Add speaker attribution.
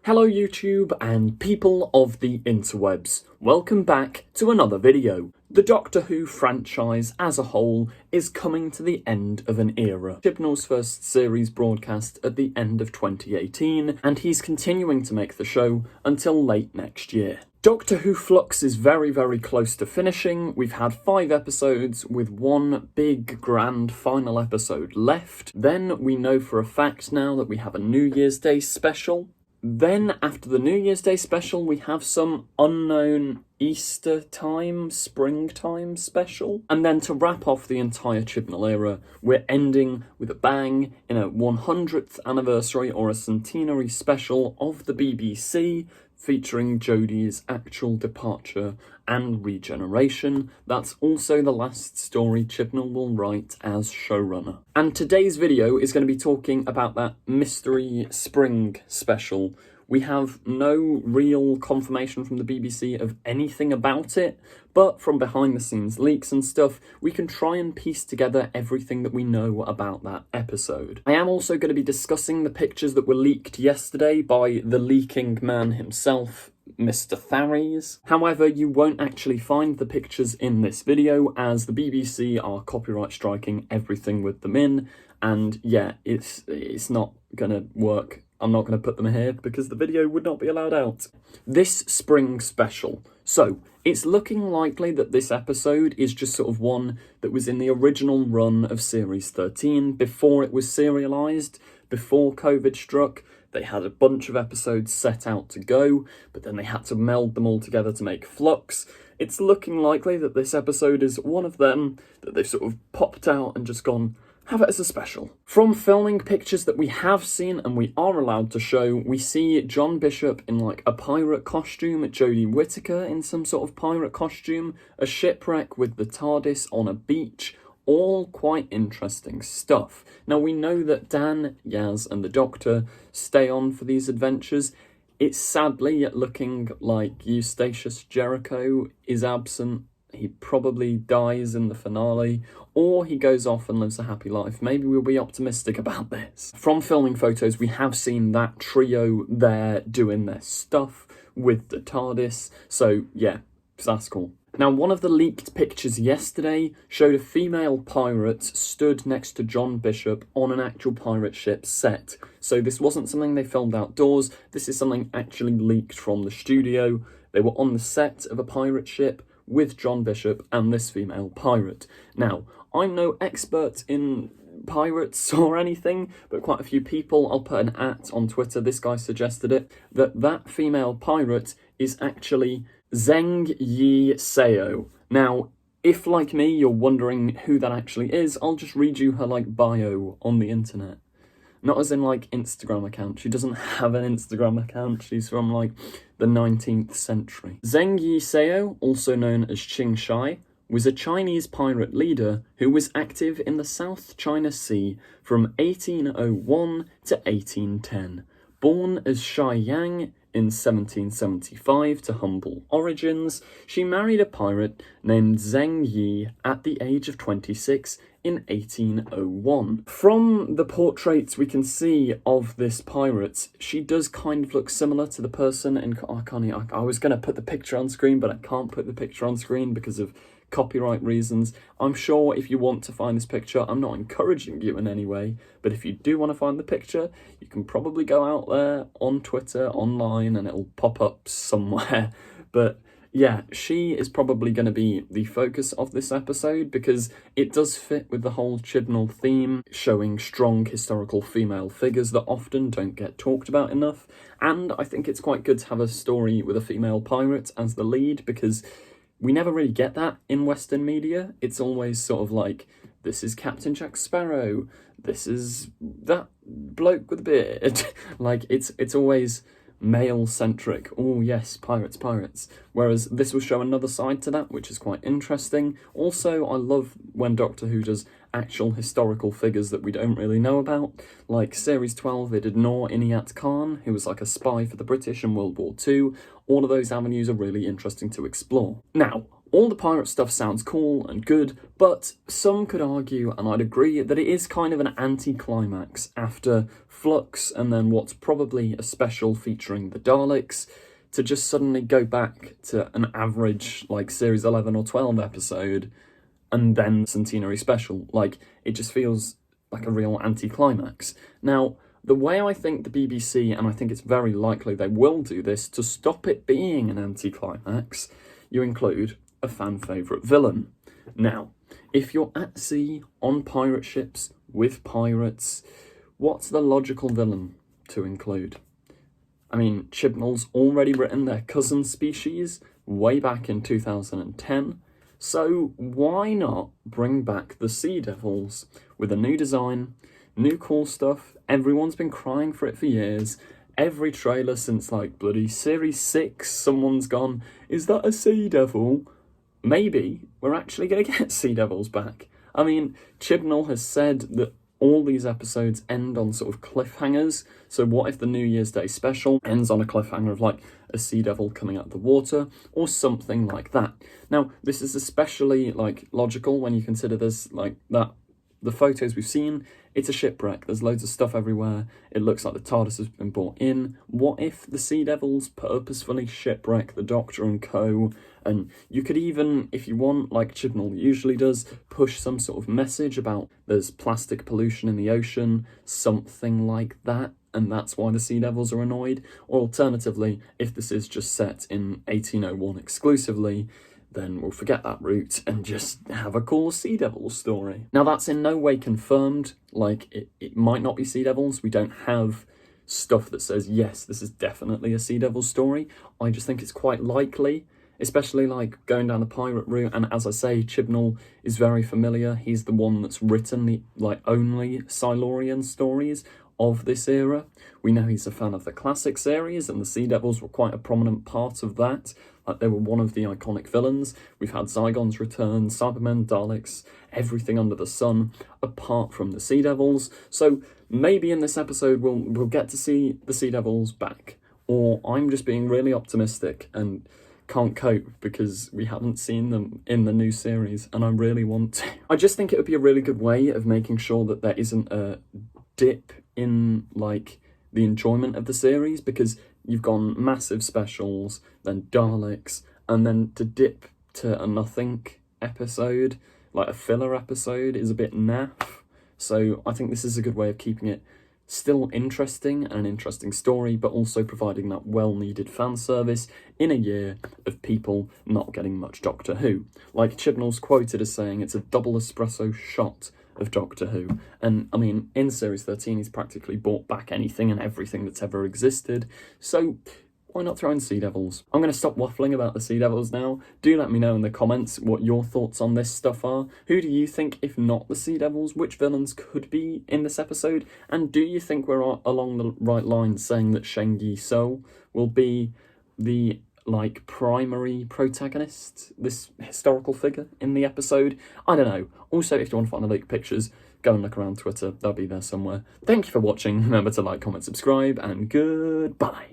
Speaker 1: Hello YouTube and people of the interwebs, welcome back to another video. The Doctor Who franchise as a whole is coming to the end of an era. Chibnall's first series broadcast at the end of 2018 and he's continuing to make the show until late next year. Doctor Who Flux is very close to finishing. We've had 5 episodes with one big grand final episode left. Then we know for a fact now that we have a New Year's Day special. Then, after the New Year's Day special, we have some unknown Easter time, springtime special. And then to wrap off the entire Chibnall era, we're ending with a bang in a 100th anniversary or a centenary special of the BBC, featuring Jodie's actual departure and regeneration. That's also the last story Chibnall will write as showrunner. And today's video is going to be talking about that mystery spring special. We have no real confirmation from the BBC of anything about it, but from behind the scenes leaks and stuff, we can try and piece together everything that we know about that episode. I am also going to be discussing the pictures that were leaked yesterday by the leaking man himself, Mr. Tharries. However, you won't actually find the pictures in this video as the BBC are copyright striking everything with them in, and yeah, it's not gonna work. I'm not going to put them here because the video would not be allowed out. This spring special. So, it's looking likely that this episode is just sort of one that was in the original run of Series 13 before it was serialised, before COVID struck. They had a bunch of episodes set out to go, but then they had to meld them all together to make Flux. It's looking likely that this episode is one of them that they've sort of popped out and just gone, have it as a special. From filming pictures that we have seen and we are allowed to show, we see John Bishop in like a pirate costume, Jodie Whittaker in some sort of pirate costume, a shipwreck with the TARDIS on a beach, all quite interesting stuff. Now we know that Dan, Yaz and the Doctor stay on for these adventures. It's sadly looking like Eustachius Jericho is absent. He probably dies in the finale, or he goes off and lives a happy life. Maybe we'll be optimistic about this. From filming photos, we have seen that trio there doing their stuff with the TARDIS, so yeah, that's cool. Now, one of the leaked pictures yesterday showed a female pirate stood next to John Bishop on an actual pirate ship set. So this wasn't something they filmed outdoors, this is something actually leaked from the studio. They were on the set of a pirate ship with John Bishop and this female pirate. Now, I'm no expert in pirates or anything, but quite a few people, I'll put an @ on Twitter, this guy suggested it, that female pirate is actually Zheng Yi Seo. Now, if like me, you're wondering who that actually is, I'll just read you her like bio on the internet. Not as in like Instagram account. She doesn't have an Instagram account. She's from like the 19th century. Zheng Yi Seo, also known as Qing Shai, was a Chinese pirate leader who was active in the South China Sea from 1801 to 1810. Born as Shai Yang in 1775 to humble origins, she married a pirate named Zheng Yi at the age of 26 in 1801. From the portraits we can see of this pirate, she does kind of look similar to the person in... I was going to put the picture on screen, but I can't put the picture on screen because of copyright reasons. I'm sure if you want to find this picture, I'm not encouraging you in any way, but if you do want to find the picture, you can probably go out there on Twitter, online, and it'll pop up somewhere. But yeah, she is probably going to be the focus of this episode because it does fit with the whole Chibnall theme, showing strong historical female figures that often don't get talked about enough. And I think it's quite good to have a story with a female pirate as the lead because we never really get that in Western media. It's always sort of like, this is Captain Jack Sparrow, this is that bloke with a beard. Like, it's always male-centric. Oh yes, pirates. Whereas this will show another side to that, which is quite interesting. Also, I love when Doctor Who does actual historical figures that we don't really know about. Like Series 12, they did Noor Inayat Khan, who was like a spy for the British in World War II. All of those avenues are really interesting to explore. Now, All the pirate stuff sounds cool and good, but some could argue, and I'd agree, that it is kind of an anti-climax after Flux and then what's probably a special featuring the Daleks, to just suddenly go back to an average, like, Series 11 or 12 episode, and then Centenary Special. Like, it just feels like a real anti-climax. Now, the way I think the BBC, and I think it's very likely they will do this, to stop it being an anti-climax, you include a fan favourite villain. Now, if you're at sea on pirate ships with pirates, what's the logical villain to include? I mean, Chibnall's already written their cousin species way back in 2010, so why not bring back the Sea Devils with a new design, new cool stuff? Everyone's been crying for it for years. Every trailer since, like, bloody Series 6, someone's gone, is that a Sea Devil? Maybe we're actually going to get Sea Devils back. I mean, Chibnall has said that all these episodes end on sort of cliffhangers, so what if the New Year's Day special ends on a cliffhanger of, like, a sea devil coming out of the water, or something like that? Now, this is especially, like, logical when you consider there's, like, that the photos we've seen, it's a shipwreck, there's loads of stuff everywhere, it looks like the TARDIS has been brought in. What if the Sea Devils purposefully shipwreck the Doctor and co? And you could even, if you want, like Chibnall usually does, push some sort of message about there's plastic pollution in the ocean, something like that, and that's why the Sea Devils are annoyed. Or alternatively, if this is just set in 1801 exclusively, then we'll forget that route and just have a cool Sea Devils story. Now, that's in no way confirmed. Like, it might not be Sea Devils. We don't have stuff that says, yes, this is definitely a Sea Devil story. I just think it's quite likely, especially, like, going down the pirate route. And as I say, Chibnall is very familiar. He's the one that's written the, like, only Silurian stories of this era. We know he's a fan of the classic series, and the Sea Devils were quite a prominent part of that. Like, they were one of the iconic villains. We've had Zygon's return, Cybermen, Daleks, everything under the sun, apart from the Sea Devils. So maybe in this episode we'll get to see the Sea Devils back. Or I'm just being really optimistic and can't cope because we haven't seen them in the new series, and I really want to. I just think it would be a really good way of making sure that there isn't a dip in, like, the enjoyment of the series, because you've gone massive specials, then Daleks, and then to dip to a nothing episode, like a filler episode, is a bit naff. So I think this is a good way of keeping it still interesting and an interesting story, but also providing that well-needed fan service in a year of people not getting much Doctor Who. Like Chibnall's quoted as saying, it's a double espresso shot of Doctor Who. And I mean, in Series 13, he's practically brought back anything and everything that's ever existed. So why not throw in Sea Devils? I'm going to stop waffling about the Sea Devils now. Do let me know in the comments what your thoughts on this stuff are. Who do you think, if not the Sea Devils, which villains could be in this episode? And do you think we're along the right lines saying that Sheng Yi So will be the, like, primary protagonist, this historical figure in the episode? I don't know. Also, if you want to find the leaked pictures, go and look around Twitter. They'll be there somewhere. Thank you for watching. Remember to like, comment, subscribe, and goodbye.